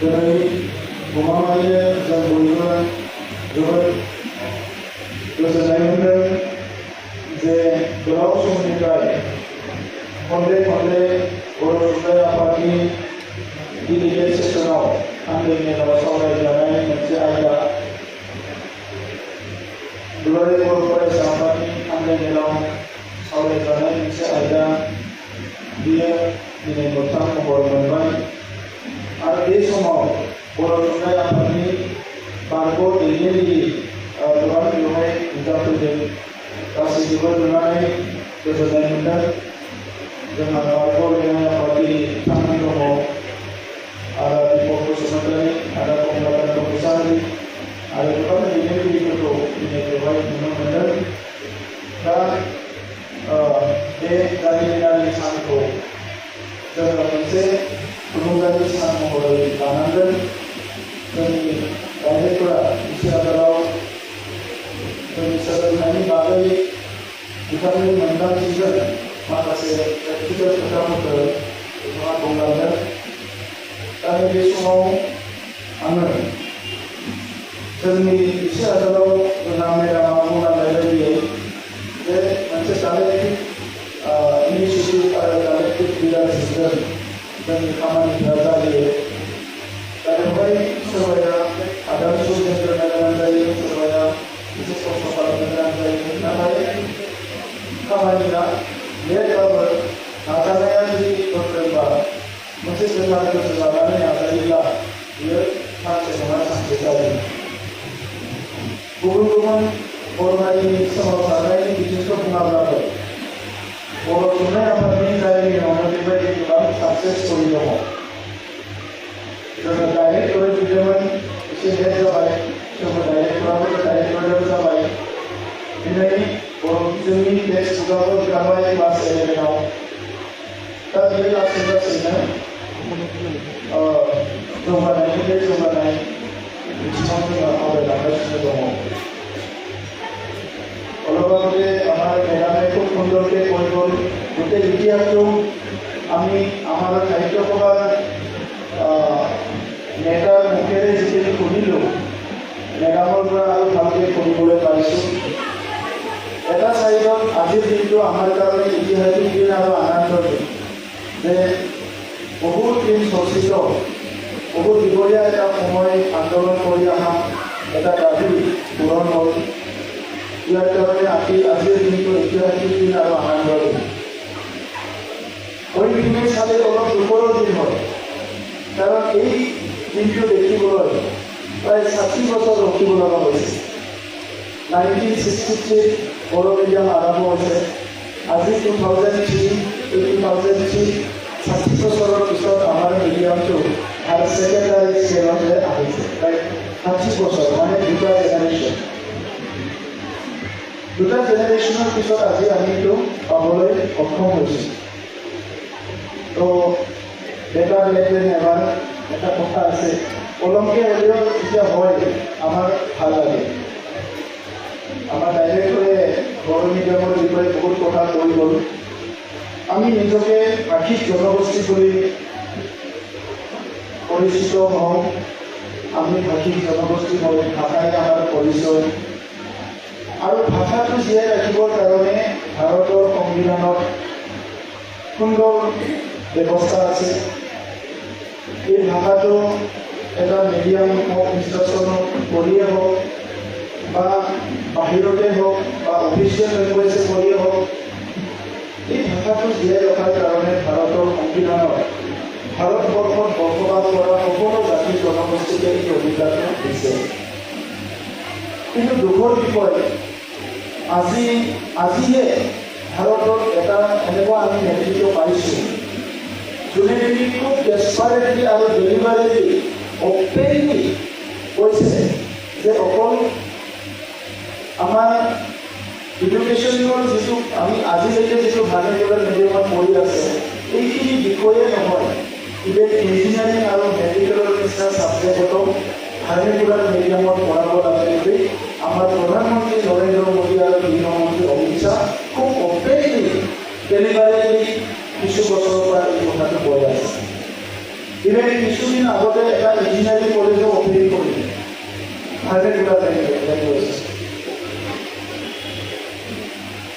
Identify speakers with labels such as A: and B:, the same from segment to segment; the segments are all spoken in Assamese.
A: दिनै गमामायैनो जों बयबो जोबोद गोजोननाय मोन्दों जे गोलाव समनिफ्राय खनले खनले बर' थुनलाइ आफादनि डिलिगेट सेसनाव आंनि मेलाव सावरायजानाय मोनसे आयदा दुलाराय बर' फरायसा आफादनि आंनि मेलाव सावरायजानाय मोनसे आयदा बियो दिनै मोगथां महर मोनबाय आरो बे समाव बर' थुनलाइ आफादनि बारग' दैदेनगिरि गोबां बेवहाय नुजाफैदों गासैखौबो नुनानै गोजोननाय मोन्दों। जोंहा बारग' लेङाइ आफादगिरि बिथांमोन दङ आरो दीपक बसुमतारी आरो कमलाकान्त मुसाहारि आरो गोबां दैदेनगिरिफोरखौ दिनै बेवहाय नुनो मोन्दों। दा बे जारिमिनारि सानखौ जोङो मोनसे थुलुंगानि सान महरै लानांगोन। जोंनि रायजोफोरा मोनसे आदाराव जोंनि सोलोंथाइनि बागै बिथांनि मोनदांथिजों माखासे प्रेक्टिकेल खोथाफोरखौ बिथाङा बुंलांदों। दा नैबे समाव आङो जोंनि मोनसे आदाराव जोंहा मेडामा बुंलांनाय बायदियै जे मोनसे कालेक्टिभ इनिसिएटिभ आरो कालेक्टिभ लिडारशिपजों जोंनि खामानिफोरा जायो। दा बेवहाय सोरबाया आदार सुबिदा होनो गोनां जायो, सोरबाया एसे खस्थ' खालामनो गोनां जायो। नाथाय खामानिया लेटबाबो नाजानाया जुदि गोख्रोंबा मोनसे गोथार गोसो लानानै नाजायोब्ला बियो सानसे नङा सानसे जायो। गुबुन गुबुन बर' हारिनि सोमावसारनायनि बिथिंखौ बुङाब्लाबो बर' थुनलाइ आफादनि जारिमिनावनो बेबायदि गोबां साक्सेस स्ट'रि दङ। जोङो डाइरेक्टरै बिदोंमोन, एसे लेट जाबाय, सोरबा डाइरेक्टराबो डाइरेक्टराबो जाबाय। दिनै बर' बिजोंनि टेक्सट बुकआबो ओंखारबाय क्लास 11आव। दा बेयो लासै लासैनो जौगानायनिफ्राय जौगानाय बिथिङाव जोङो आवगायलांगासिनो दङ। অলপতে আমাৰ মেডামে খুব সুন্দৰকৈ কৈ গ'ল গোটেই ইতিহাসটো আমি আমাৰ সাহিত্য সভাৰ নেতাৰ মুখেৰে যিখিনি শুনিলোঁ মেডামৰ পৰা আৰু ভালকৈ শুনিবলৈ পাৰিছোঁ। এটা চাইডত আজিৰ দিনটো আমাৰ কাৰণে ঐতিহাসিক দিন আৰু আনন্দৰ দিন যে বহুত দিন চৰ্চিত বহুত দীঘলীয়া এটা সময় আন্দোলন কৰি অহা এটা দাবী পূৰণ হ'ল। ইয়াৰ কাৰণে আজিৰ দিনটো ঐতিহাসিক দিন আৰু আনন্দৰ দিন। ওই দিনে চালে অলপ দুখৰো দিন হয়, কাৰণ এই দিনটো দেখিবলৈ প্ৰায় 60 বছৰ ৰখিব লগা হৈছে। 1963 বড়ো মিডিয়াম আৰম্ভ হৈছে। আজি 2003 60 বছৰৰ পিছত আমাৰ মিডিয়ামটো আৰু ছেকেণ্ডাৰী স্কেললৈ আহিছে। প্ৰায় 60 বছৰ মানে দুটা জেনেৰেশ্যনৰ পিছত আজি আমি এইটো পাবলৈ সক্ষম হৈছোঁ। তো বেটাৰ লেট দেন এভাৰ এটা কথা আছে, পলমকৈ হ'লেও যেতিয়া হয় আমাৰ ভাল লাগে। আমাৰ ডাইৰেক্টৰে বড়ো মিডিয়ামৰ বিষয়ে বহুত কথা কৈ গ'ল। আমি নিজকে ভাষিক জনগোষ্ঠী বুলি পৰিচিত হওঁ। আমি ভাষিক জনগোষ্ঠী হওঁ, ভাষাই আমাৰ পৰিচয়। আৰু ভাষাটো জীয়াই ৰাখিবৰ কাৰণে ভাৰতৰ সংবিধানত সুন্দৰ ব্যৱস্থা আছে। এই ভাষাটো এটা মিডিয়াম ইনষ্ট্ৰাকশ্যন কৰিয়ে হওক বা বাহিৰতে হওক বা অফিচিয়েল লেংগুৱেজ কৰিয়ে হওক, এই ভাষাটো জীয়াই ৰখাৰ কাৰণে ভাৰতৰ সংবিধানত ভাৰতবৰ্ষত বসবাস কৰা সকলো জাতি জনগোষ্ঠীকে এই অধিকাৰটো দিছে। কিন্তু দুখৰ বিষয় আজিহে ভাৰতত এটা এনেকুৱা আমি নেতৃত্ব পাইছোঁ যোনে নেকি খুব ডেছপাৰেটলি আৰু ডেলিভাৰেটলি অপেনলি কৈছে যে অকল আমাৰ এডুকেশ্যনৰ যিটো আমি আজিলৈকে যিটো ভাৰ্নেকুলাৰ মিডিয়ামত পঢ়ি আছে এইখিনি বিষয়ে নহয়, ইভেন ইঞ্জিনিয়াৰিং আৰু মেডিকেলৰ নিচিনা ছাবজেক্টতো ভাৰ্নেকুলাৰ মিডিয়ামত পঢ়াব লাগে বুলি আমাৰ প্ৰধানমন্ত্ৰী নৰেন্দ্ৰ মোদী আৰু গৃহমন্ত্ৰী অমিত শ্বাহ খুব অপেনলি ডেলিভাৰেটলি কিছু বছৰৰ পৰা এই কথাটো কৈ আছে। ইভেন কিছুদিন আগতে এটা ইঞ্জিনিয়াৰিং কলেজৰ অপেনিং কৰিলে ভালকৈ কিবা লাগিছে।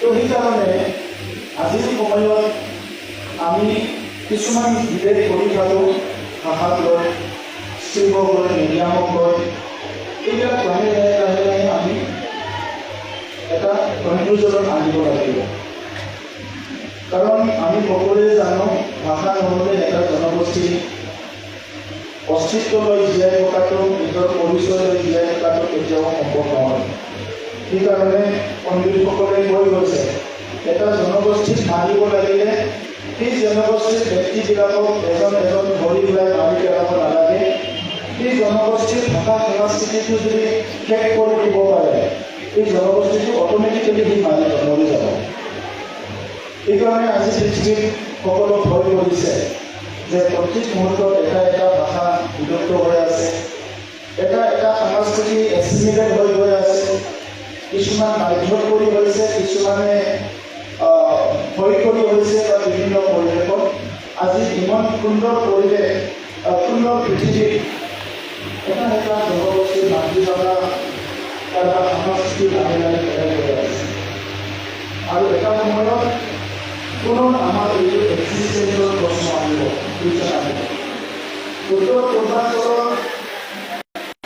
A: তো সেইকাৰণে আজিৰ সময়ত আমি কিছুমান বিভেদ কৰি থাকোঁ ভাষাক লৈ, শিল্পক লৈ, মিডিয়ামক লৈ। এইবিলাক লাহে লাহে আমি এটা কনক্লুজনত আনিব লাগিব। কাৰণ আমি সকলোৱে জানো ভাষা নহ'লে এটা জনগোষ্ঠী অস্তিত্ব লৈ জীয়াই থকাটো, নিজৰ পৰিচয় লৈ জীয়াই থকাটো কেতিয়াও সম্ভৱ নহয়। সেইকাৰণে পণ্ডিতসকলে কৈ গৈছে এটা জনগোষ্ঠীক মাৰিব লাগিলে সেই জনগোষ্ঠীৰ ব্যক্তিবিলাকক এজন এজন ধৰি পেলাই মাৰি পেলাব নালাগে। সেই জনগোষ্ঠীৰ ভাষা সংস্কৃতিটো যদি শেষ কৰি দিব পাৰে এই জনগোষ্ঠীটো অট'মেটিকেলি সি মৰি যাব। সেইকাৰণে আজি পৃথিৱীত সকলো ভয় কৰিছে যে প্ৰত্যেক মুহূৰ্তত এটা এটা ভাষা বিলুপ্ত হৈ আছে, এটা এটা সংস্কৃতি এছিমিলেট হৈ গৈ আছে। কিছুমান বাধ্যত কৰি হৈছে, কিছুমানে ভয় কৰি হৈছে বা বিভিন্ন পৰিৱেশত। আজি ইমান সুন্দৰ পৰিৱেশ, সুন্দৰ পৃথিৱীত এটা এটা জনগোষ্ঠীৰ মাতৃভাষা তাৰ সংস্কৃতি লাহে লাহে হেৰাই গৈ আছে। আৰু এটা সময়ত কোনো আমাৰ এই এক্সিষ্টেঞ্চৰ প্ৰশ্ন আহিব, কুৱেশ্যন আহিব। উত্তৰ পূৰ্বাঞ্চলৰ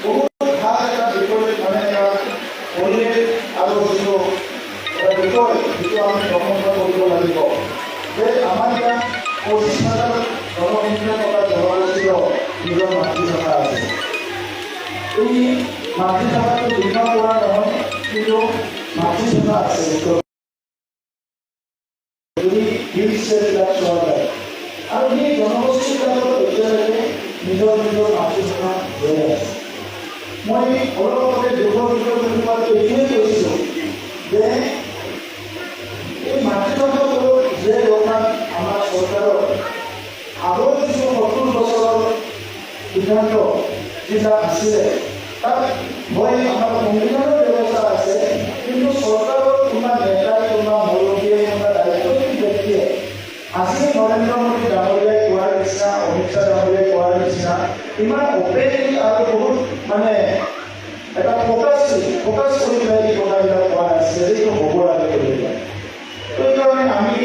A: বহুত ভাল এটা বিষয়, মানে এটা পৰিৱেশ আৰু যিটো এটা বিষয় যিটো আমি গ্ৰহণ কৰিব লাগিব যে আমাৰ ইয়াত 25,000 জনসংখ্যা থকা জনগোষ্ঠীৰ নিজৰ মাতৃভাষা আছে। এই মাতৃভাষাটো লিখা পৰা নহয়, কিন্তু মাতৃভাষা আছে। যদি হিল ষ্টেটবিলাক চোৱা যায় আৰু সেই জনগোষ্ঠীবিলাকৰ এতিয়ালৈকে নিজৰ নিজৰ মাতৃভাষা লৈ আছে। মই অলপ আগতে দুখৰ বিষয়ে এইটোৱে কৈছিলোঁ যে এই মাতৃভাষাবোৰ যে দৰকাৰ আমাৰ চৰকাৰৰ আগৰ কিছু 70 বছৰৰ সিদ্ধান্ত যিবিলাক আছিলে তাত হয় আমাৰ সংবিধানৰ ব্যৱস্থা আছে, কিন্তু চৰকাৰৰ কোনোবা নেতাই, কোনোবা মৌলবীয়ে, কোনোবা দায়িত্বশীল ব্যক্তিয়ে আজি নৰেন্দ্ৰ মোদী ডাঙৰীয়াই কোৱাৰ নিচিনা, অমিত শ্বাহ ডাঙৰীয়াই কোৱাৰ নিচিনা ইমান অপেনলি আৰু বহুত মানে এটা ফ'কাছ কৰি পেলাই এই কথাবিলাক কোৱা নাছিলে যে এইটো হ'ব লাগে বুলি পেলাই। তো সেইকাৰণে আমি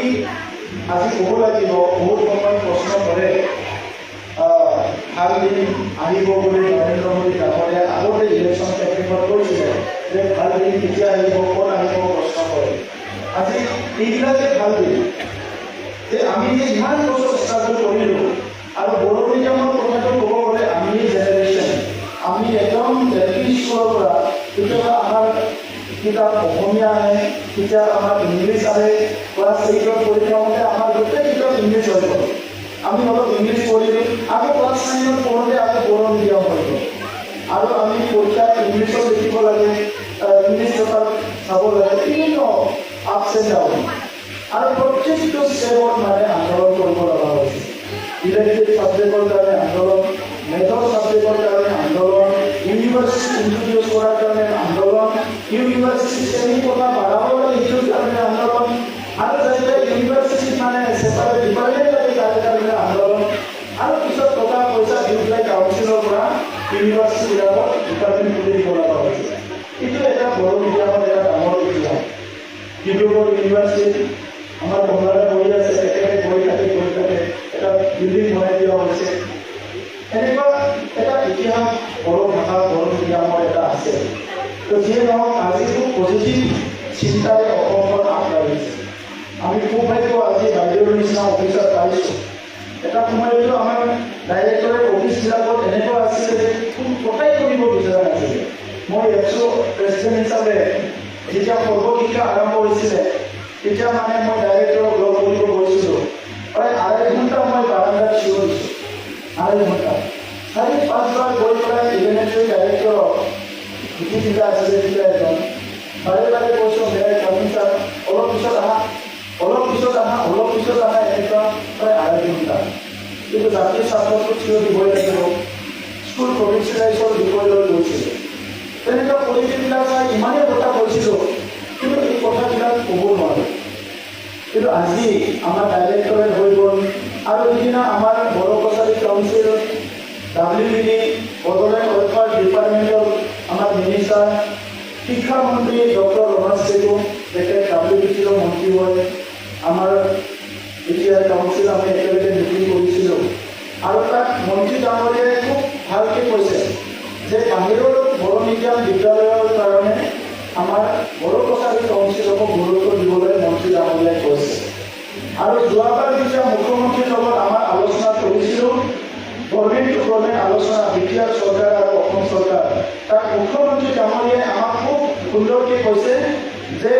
A: আজি ক'ব লাগিব, বহুত সময় প্ৰশ্ন কৰে ভাল দিন আহিব বুলি নৰেন্দ্ৰ মোদী ডাঙৰীয়াই আগতে ইলেকশ্যন কেম্পেইনত কৈছিলে যে ভাল দিন কেতিয়া আহিব, ক'ত আহিব প্ৰশ্ন কৰে। আজি এইবিলাকে ভাল দিন যে আমি যে ইমান বছৰ ষ্ট্ৰাগল কৰিলোঁ। আৰু বড়ো মিডিয়ামৰ কথাটো ক'ব গ'লে আমি জেনেৰেশ্যন, আমি একদম এলপি স্কুলৰ পৰা কেতিয়াবা আমাৰ কিতাপ অসমীয়া আহে, কেতিয়াবা আমাৰ ইংলিছ আহে। ক্লাছ 8ত পৰীক্ষা হওঁতে আমাৰ গোটেই কিতাপ ইংলিছ হৈ গ'ল। আমি অলপ ইংলিছ পঢ়িলোঁ, আকৌ ক্লাছ 9ত পঢ়োঁতে আকৌ বড়ো মিডিয়াম হৈ গ'ল। আৰু আমি পৰীক্ষাত ইংলিছত লিখিব লাগে, ইংলিছ পেপাৰ চাব লাগে, বিভিন্ন আপছ এণ্ড ডাউন। আৰু প্ৰত্যেকটো ষ্টেপত মানে আন্দোলন কৰিব লগা হৈছে। ইলেক্টিভ ছাবজেক্টৰ কাৰণে আন্দোলন, মেজৰ ছাবজেক্টৰ কাৰণে আন্দোলন, ইউনিভাৰ্চিটি ইন্ট্ৰডিউচ কৰাৰ কাৰণে আন্দোলন, ইউনিভাৰ্চিটি শ্ৰেণী কথা বাঢ়াব লাগে সেইটোৰ কাৰণে আন্দোলন, আৰু যাতে ইউনিভাৰ্চিটিত মানে ছেপাৰেট ডিপাৰ্টমেণ্ট লাগে তাৰ কাৰণে আন্দোলন, আৰু পিছত টকা পইচা দি পেলাই কাউন্সিলৰ পৰা ইউনিভাৰ্চিটিবিলাকত ডিপাৰ্টমেণ্ট খুলি দিব লগা হৈছে। কিন্তু এটা বড়ো মিডিয়ামত এটা ডাঙৰ ইতিহাস। ডিব্ৰুগড় ইউনিভাৰ্চিটি আমাৰ কমলাৰে বহি আছে, একেবাৰে গৈ থাকে এটা বিল্ডিং বনাই দিয়া হৈছে। এনেকুৱা এটা ইতিহাস বড়ো ভাষা, বড়ো মিডিয়ামৰ এটা আছে। তো যিয়ে নহওক আজি খুব পজিটিভ চিন্তাৰে অসমখন আগবাঢ়িছে। আমি খুব ভাগ্য আজি বাইদেউৰ নিচিনা অফিচাৰ পাইছোঁ। এটা সময়তো আমাৰ ডাইৰেক্টৰেট অফিচবিলাকত এনেকুৱা আছিলে যে কোনো কথাই কৰিব বিচৰা নাছিলে। মই প্ৰেচিডেণ্ট হিচাপে যেতিয়া সৰ্বশিক্ষা আৰম্ভ হৈছিলে তেতিয়া মানে মই ডাইৰেক্টৰক লগ কৰিব গৈছিলোঁ। প্ৰায় 2.5 ঘণ্টা মই বাৰান্দাত থিয় দিছোঁ, 2.5 ঘণ্টা। 4-5 বাৰ গৈ পেলাই ইলেমেণ্টাৰী ডাইৰেক্টৰক যিকেইটা আছিলে তেতিয়া এজন বাৰে বাৰে কৈছোঁ মেৰাই কমিচাৰ অলপ পিছত আহা, এনেকুৱা প্ৰায় 2.5 ঘণ্টা। কিন্তু জাতীয় ছাত্ৰটো থিয় দিবই লাগিব, স্কুল প্ৰভিঞ্চিয়েলাইজৰ বিষয় লৈ গৈছিলোঁ। তেনেকুৱা পৰিৱেশবিলাক ইমানেই কথা কৈছিলোঁ, কিন্তু এই কথাবিলাক ক'ব নোৱাৰোঁ। কিন্তু আজি আমাৰ ডাইৰেক্টৰেট হৈ গ'ল, और इदिना आमार Boro' Kachari council WBD Bodoland welfare departmental आमार मिनिस्टार शिक्षा मंत्री डॉक्टर रमेश सेगु तेखे WBD मंत्री হয় आमार এতিয়া काउन्सिल आमी एकेलगे मिटिং কৰিছিলো और तक मंत्री डाঙरियाए खूब भालके কৈছে যে বাহিৰৰ বড় মিডিয়াম বিদ্যালয়ৰ কাৰণে আমাৰ বড় কছাৰী কাউন্সিলক গুৰুত্ব দিবলৈ মন্ত্ৰী ডাঙৰিয়াই কৈছে আৰু যোৱাবাৰ যেতিয়া মুখ্যমন্ত্ৰীৰ লগত আমাৰ আলোচনা কৰিছিলো গভৰ্ণমেণ্ট আলোচনা বিটিআৰ চৰকাৰ আৰু অসম চৰকাৰ তাক মুখ্যমন্ত্ৰী ডাঙৰিয়াই আমাক খুব সুন্দৰকৈ কৈছে যে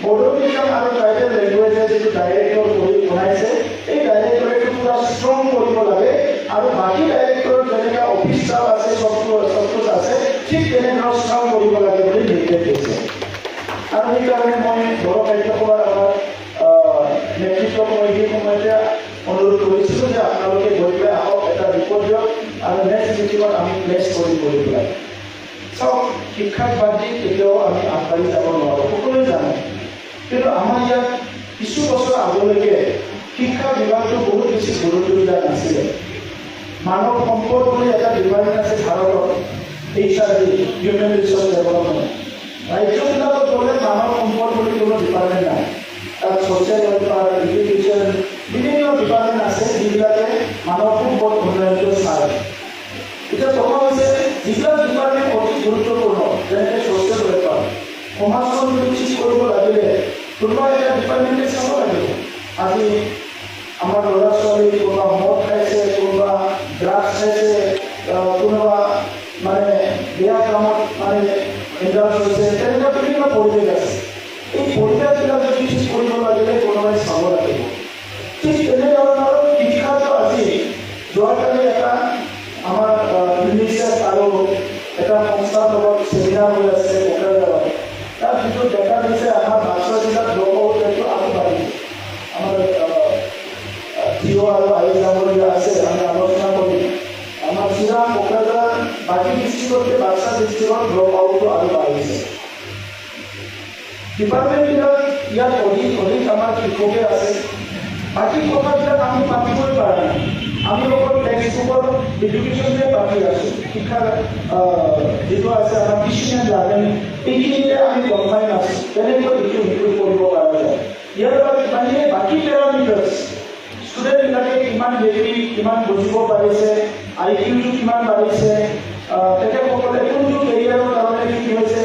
A: বড়ো মিডিয়াম আৰু ট্ৰাইবেল লেংগুৱেজে যিটো ডাইৰেক্টৰ কৰি বনাইছে এই ডাইৰেক্টৰেটটো পুৰা ষ্ট্ৰং কৰিব লাগে আৰু বাকী ডাইৰেক্টৰ যেনেকৈ অফিচ ষ্টাফ আছে সবটো আছে ঠিক তেনেধৰণৰ ষ্ট্ৰং কৰিব লাগে বুলি নিৰ্দেশ দিছে আৰু সেইকাৰণে মই বড়ো কাৰ্যসভাৰ আমাৰ নেতৃত্ব কমিটিৰ সময়তে অনুৰোধ কৰিছিলোঁ যে আপোনালোকে গৈ পেলাই আহক এটা ৰিপৰ্ট দিয়ক আৰু নেক্সট মিটিঙত আমি প্লেচ কৰি পেলাই চাওক শিক্ষাক বাদ দি কেতিয়াও আমি আগবাঢ়ি যাব নোৱাৰোঁ সকলোৱে জানে কিন্তু আমাৰ ইয়াত কিছু বছৰ আগলৈকে শিক্ষা বিভাগটো বহুত বেছি গুৰুত্ব দিয়া নাছিলে মানৱ সম্পদ বুলি এটা ডিপাৰ্টমেণ্ট আছে ভাৰতত HRD হিউমেন ৰিচোৰ্চ ডেভেলপমেণ্ট ৰাজ্যবিলাকত গ'লে মানৱ সম্পদ বুলি কোনো ডিপাৰ্টমেণ্ট নাই তাত ছ'চিয়েল ৱেলফেয়াৰ এডুকেশ্যন বিভিন্ন ডিপাৰ্টমেণ্ট আছে যিবিলাকে মানৱ সম্পদ উন্নয়নটো চায় এতিয়া কথা হৈছে যিবিলাক ডিপাৰ্টমেণ্ট অতি গুৰুত্বপূৰ্ণ যেনেকৈ ছ'চিয়েল ৱেলফেয়াৰ সমাজখন যদি ঠিক কৰিব লাগিলে কোনোবা এটা ডিপাৰ্টমেণ্টে চাব লাগিব আজি আমাৰ ল'ৰা ছোৱালী কোনোবা মদ খাইছে কোনোবা ড্ৰাগছ খাইছে কোনোবা মানে বেয়া কামত মানে ইনভলভ হৈছে তেনেকুৱা বিভিন্ন পৰিৱেশ আছে এই পৰিৱেশবিলাক যদি ঠিক কৰিব লাগিলে কোনোবাই চাব লাগিব ঠিক তেনেধৰণৰ শিক্ষাটো আজি যোৱাকালি এটা আমাৰ ইউনিচেফ আৰু এটা সংস্থাৰ লগত ছেমিনাৰ হৈ আছে কোকৰাঝাৰত তাত যিটো দেখা দিছে আমাৰ বাচ্চা জিলাত ড্ৰপ আউট ৰেটটো আৰু বাঢ়িছে আমাৰ জিঅ' আৰু আই যাবলগীয়া আছে আমি আলোচনা কৰিম আমাৰ চিৰাং কোকৰাঝাৰ বাকী ডিষ্ট্ৰিক্টতকৈ বাক্সা ডিষ্ট্ৰিক্টত ড্ৰপ আউটটো আৰু বাঢ়িছে ডিপাৰ্টমেণ্টবিলাক ইয়াত অধিক আমাৰ শিক্ষকে আছে বাকী কথাবিলাক আমি পাতিবই পৰা নাই আমি অকল টেক্সট বুকৰ এডুকেশ্যনতে পাতি আছোঁ শিক্ষাৰ যিটো আছে আমাৰ টিচিং এণ্ড লাৰ্ণিং এইখিনিতে আমি গম পাই নাছোঁ কেনেকৈ ইটো সিটো কৰিব পৰা যায় ইয়াৰ বাহিৰে বাকী পেৰামিটাৰ্ছ ষ্টুডেণ্টবিলাকে কিমান হেৰি কিমান বুজিব পাৰিছে IQটো কিমান বাঢ়িছে তেখেতসকলে কোনটো কেৰিয়াৰৰ কাৰণে কি হৈছে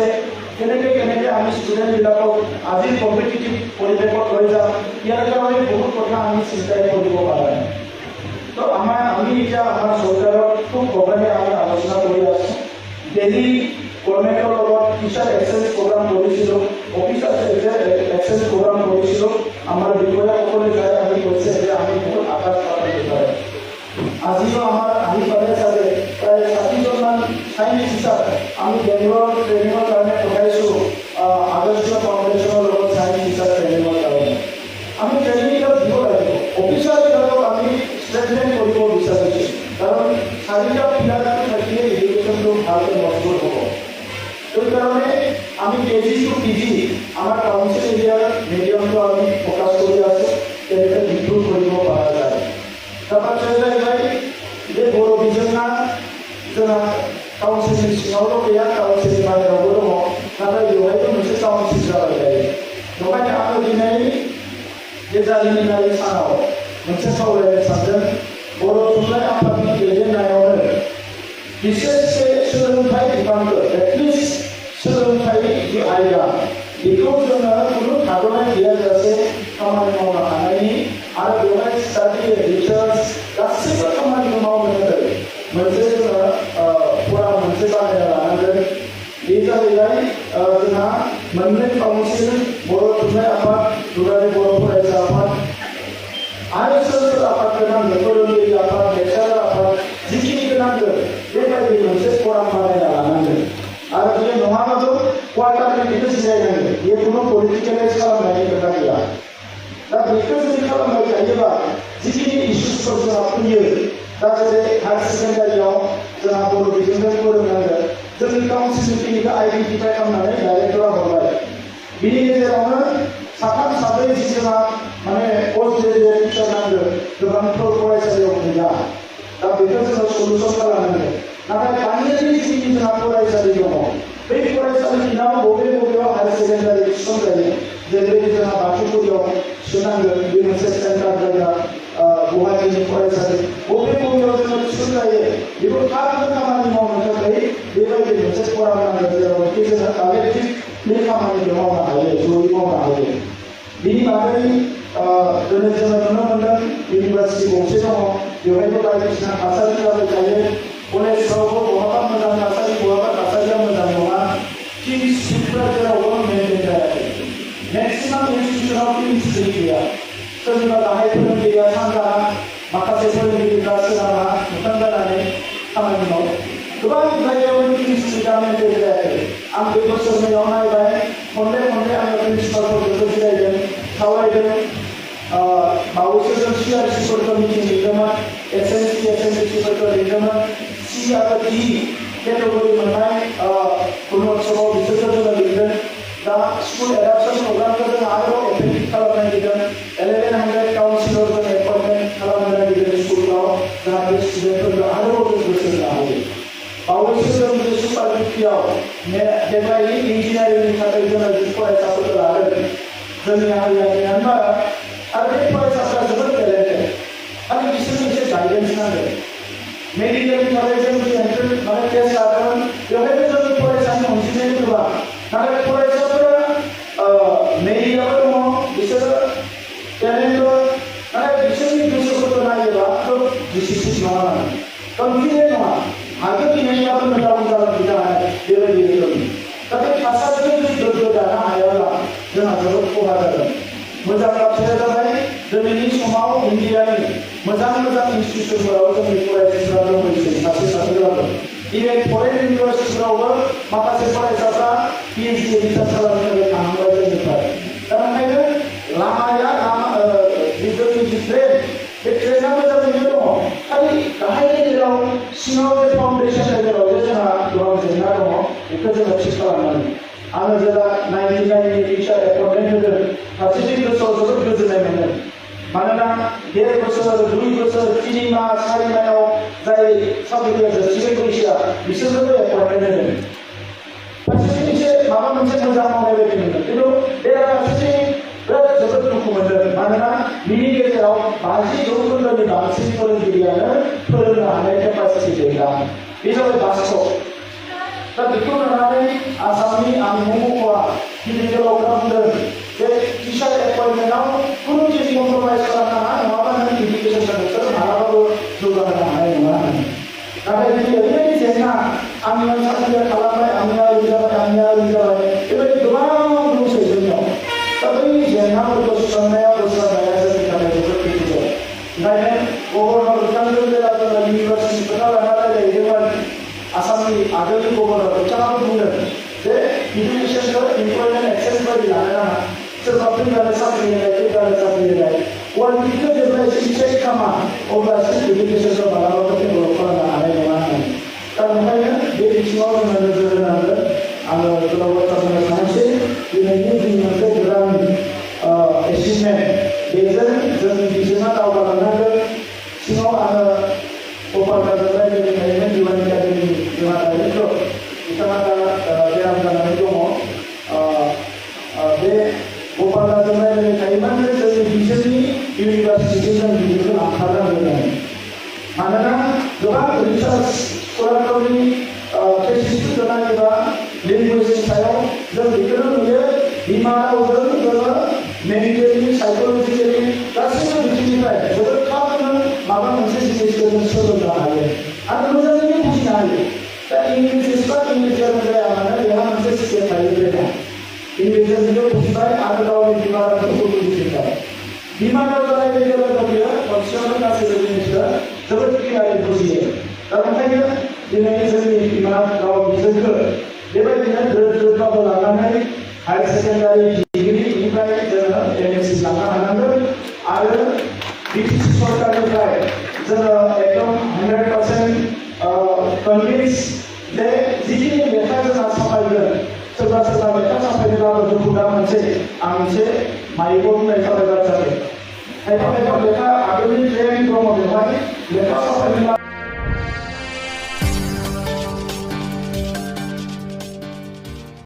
A: কেনেকৈ আমি ষ্টুডেণ্টবিলাকক আজিৰ কম্পিটিটিভ পৰিৱেশত লৈ যাম ইয়াৰ কাৰণে বহুত কথা আমি চিন্তাই কৰিব পৰা নাই তো আমি এতিয়া আমাৰ চৰকাৰৰ খুব সঘনে আমি আলোচনা কৰি আছোঁ ডেইলি গভৰ্ণমেণ্টৰ লগত টিচাৰ এক্সেঞ্জ প্ৰগ্ৰাম কৰিছিলোঁ অফিচাৰ এক্সেঞ্জ প্ৰগ্ৰাম কৰিছিলোঁ আমাৰ বিষয়াসকলে যাই আমি কৈছে যে আমি বহুত আকাশ পাতাল বিষয়ে আজিও আমাৰ আহি পালে চাগে প্ৰায় 60জনমান চাইন্স টিচাৰ আমি বেংগলৰ ট্ৰেইনিঙৰ কাৰণে পঠাইছোঁ আদৰ্শ ফাউণ্ডেশ্যনৰ লগত চাইন্স টিচাৰ ট্ৰেইনিঙৰ কাৰণে আমি ট্ৰেইনিংবিলাক দিব লাগিব অফিচাৰবিলাকক আমি ষ্ট্ৰেটমেণ্ট কৰিব বিচাৰিছোঁ কাৰণ 4টা পিলাৰ থাকিলে এডুকেশ্যনটো ভালকৈ মজবুত হ'ব সেইকাৰণে আমি KG to PG আমাৰ কাউন্সিল এৰিয়াৰ মিডিয়ামটো আমি ফ'কাছ কৰি আছোঁ তেনেকৈ ইম্প্ৰুভ কৰিব পৰা যায় dapat saya lagi dia boro bijengan jena kaunseling sinolo ya kaunseling pada boro mo karena yo itu mesti kaunseling jalan lagi makanya aku dinai dia jalan dari sana mesti saudara saja boro mulai apa ni dia naik bisa sebelum saya dipanggil at least sebelum saya di ayah itu sebenarnya dulu kadonya dia jasa kamar mau makan ini ada dua study research kasih kamar mau benar menjadi pura menjadi ada dia lagi karena menjadi kaunsil boro tunai apa durasi boro pura apa ada sesuatu apa kenal metodologi apa lecturer apa zikir kenal dia lagi menjadi pura mana ada ada dia nomor tu kuartal में कितने से जाएंगे ये दोनों पॉलिटिकल इसका मैंने करना किया तब बिल्कुल निकल मैं चाहिएगा जितनी इश्यूज पर जो आप ये ताकि हर सेकेंडरी आओ जब आप लोग बिजनेस को लेंगे जब काउंसिल की का आइडेंटिफाई करना है डायरेक्टर होगा बिनी के जरा साथ साथ जिससे ना मैंने पोस्ट दे टीचर ना जो हम सायाव सलुसन खालामनांगोन नाथाय गामियारि जिखिनि जोंहा फरायसालि दङ बै फरायसालिनाव बबेयाव हायार सेकेन्डारि थिसनजायो जेरैबायदि जोंहा बाथौफुरियाव थिसननांगोन बे मोनसे सेन्टार जायगा गुवाहाटीनि फरायसालि बबेयाव जोङो थिसनजायो बेखौ थाबनो खामानि मावनो थाखाय बेबायदि मोनसे फरायनांगोन जेरावखि जोङो कालेक्टिभलि खामानिखौ मावनो हायो जयै मावनो हायो बिनि बागै दिनै जोङो नुनो मोनदों इउनिभार्सिटि गंसे दङ बेवहायबो बायदिसिना थासारि जाबाय थायो कलेजफ्रावबो बहाबा मोजां थासारि बहाबा थासारिया मोजां नङा टिम स्ट्रिक्टफ्रा जेरावबो मेनटेन जायाखै मेक्सिमाम इनस्टिटिउसनाव टिम स्ट्रिक्ट गैया सोरनिबा गाहाय फोरोंगिरिया सानजाहा माखासे फोरोंगिरिफ्रा सोनाबहा मोखां जानानै खामानि मावो गोबां जायगायावनो टिम स्ट्रिक्टआ मेनटेन जायाखै आं बे बोसोरनैयाव नायबाय खनले आङो प्रिन्सिपालफोरखौ जिरायदों सावरायदों बावैसो जों सिआरसिफोरखौ मिटिं लिंदोंमोन एसएनसिफोरखौ लिंदोंमोन सि आरो डि केटेगरि मोननाय गुणोत्सवआव बिसोरखौ जोङो लिंदों दा स्कुल एडाप्शन प्रग्रामखौ जों आरोबाव एफेक्टिभ खालामनो नागिरदों 1100 काउन्सिलर जों एपइन्टमेन्ट खालामनो नागिरदों स्कुलाव जाहाथे स्टुडेन्टफोरखौ आरोबाव जों गोसो होनो हायो बावैसो जों बे सुपारभिटियाव देग्लायनि इन्जिनियारिंनि थाखाय जोङो फरायसाफोरखौ लादों जोंनि हारियानो बारा आरो बे फरायसाफ्रा जोबोद टेलेन्टेड आरो बिसोरनो एसे गाइडेन्स नांगोन मेडिकेलनि थाखाय जों माने टेस्ट लादोंमोन बेवहायबो जोंनि फरायसानि अनजिमाया गोबां नाथाय फरायसाफोरा मेडिकेलाव दङ बिसोरो टेलेन्टफोर नाथाय बिसोरनि गोसोफोरखौ नायोबा खोब डिसिप्लिन नङा कन्फिडेन्ट नङा हागोन इमेजआबो मोजां जागोन बेबायदि रोखोमनि नाथाय थासारिखौ जुदि गोग्गो दानो हायाब्ला जोंहा जोबोद खहा जागोन मोजां बाथ्राया जाबाय दिनैनि समाव इन्डियानि मोजां इनस्टिटिउटफोराव जोंनि फरायसाफ्रा दंहैसै सासेब्लाबो इभेन फरेन इउनिभार्सिटिफोरावबो माखासे फरायसाफ्रा पिएइचडि रिसार्च खालामनो थाखाय थांबाय जोंनिफ्राय दा ओंखायनो लामाया जोंनि जि ट्रेन बे ट्रेना मोजाङैनो दङ खालि गाहाय लेभेलाव सिङाव जे फाउन्डेसन लेभेलाव जे जोंहा गोबां जेंना दङ बेखौ जोङो थि खालामनांगोन आङो जेब्ला 99नि टिचार एपइन्टमेन्ट होदों फारसेथिं गोसोआव जोबोद गोजोननाय मोनदों मानोना 1.5 बोसोर 2 बोसोर 3 मास 4 मायाव जाय साख्रिया जोबसिगोन बैसोआ बिसोरनोबो एपइन्टमेन्ट होदों फारसेथिं एसे माबा मोनसे मोजां मावनाय बायदि मोनदों खिन्थु बेराफारसेथिं बिराद जोबोद दुखु मोनदों मानोना बिनि गेजेराव 50% बांसिन फोरोंगिरियानो फोरोंनो हानाय केपासिटि गैया बे जाबाय बास्तब दा बेखौ लानानै आसामनि आंमुख'आ गिदिर गोलावफ्रा बुंदों जे टिचार एपइन्टमेन्टआव खुनु जिनिस कमप्रमाइज खालामनाङा नङाबा नों इडुकेसन सेक्टर मालाबाबो जौगाहोनो हानाय नङा नाथाय दिनै ओरैबायदि जेंना आंनिया साख्रिया खालामबाय आंनिया ओरै जाबाय बेबायदि गोबां दंसै जोंनियाव दा बै जेंनाफोरखौ सुस्रांनायाव बोस्रांनाया जोंनि थाखाय जोबोद क्रिटिकेल ओंखायनो गभर्नर बिथांजों जेब्ला जोङो इउनिभार्सिटि खोथा लाना रायज्लायदोंमोन आसामनि आगोलनि गभर्नर बिथाङाबो बुंदों जे इडुकेसनखौ इमप्लयमेन्ट एक्सेस बायदि लानो नाङा सोरबा फैब्लानो साख्रि होनाय क्वालिटिखौ जेब्ला एसे चेक खालामा अब्लासो इडुकेसनखौ मालाबाबो डेभेलप खालामनो हानाय नङा होननानै दा ओंखायनो बे बिथिङाव जोङो नोजोर होनांगोन आङो गोलाव बाथ्रा बुंनो सानसै दिनैनि जि मोनसे गोदान एचिभमेन्ट बेजों जोंनि बिजोङा दावगालांनांगोन सिङाव आङो क'क्राझार रायजोनि थायोमोन दिवान एकाडेमि जोंहा डाइरेक्टर बिथाङा दा बेराम जानानै दङ बे क'क्राझारजों रायजोनि थायोमोन जे जोंनि बिजोंनि इउनिभार्सिटिजों जों बिजोंखौ लांफानांगोन मानोना गोबां रिसार्च फरायसाफोरनि टेक्सटफोरखौ नायोबा लेंगुवेजनि सायाव जों बेखौनो नुयो बिमा रावजों जोङो मेडिकेलि साइक'लजिकेलि गासैबो बिथिंनिफ्राय जोबोद थाबनो माबा मोनसे जिनिसखौ जों सोलोंनो हायो आरो मोजाङैनो बुजिनो हायो दा इंलिस एसेबां इंलिसजों जाया मानो बेहा मोनसे स्केल थायो बेना इंलिसजों बुजिबाय आरो गावनि बिमा रावखौ बुजिबाय बिमा राव जानाय लोगो लोगो बियो खनसेयावनो गासैबो जिनिसखौ जोबोद क्लियारै बुजियो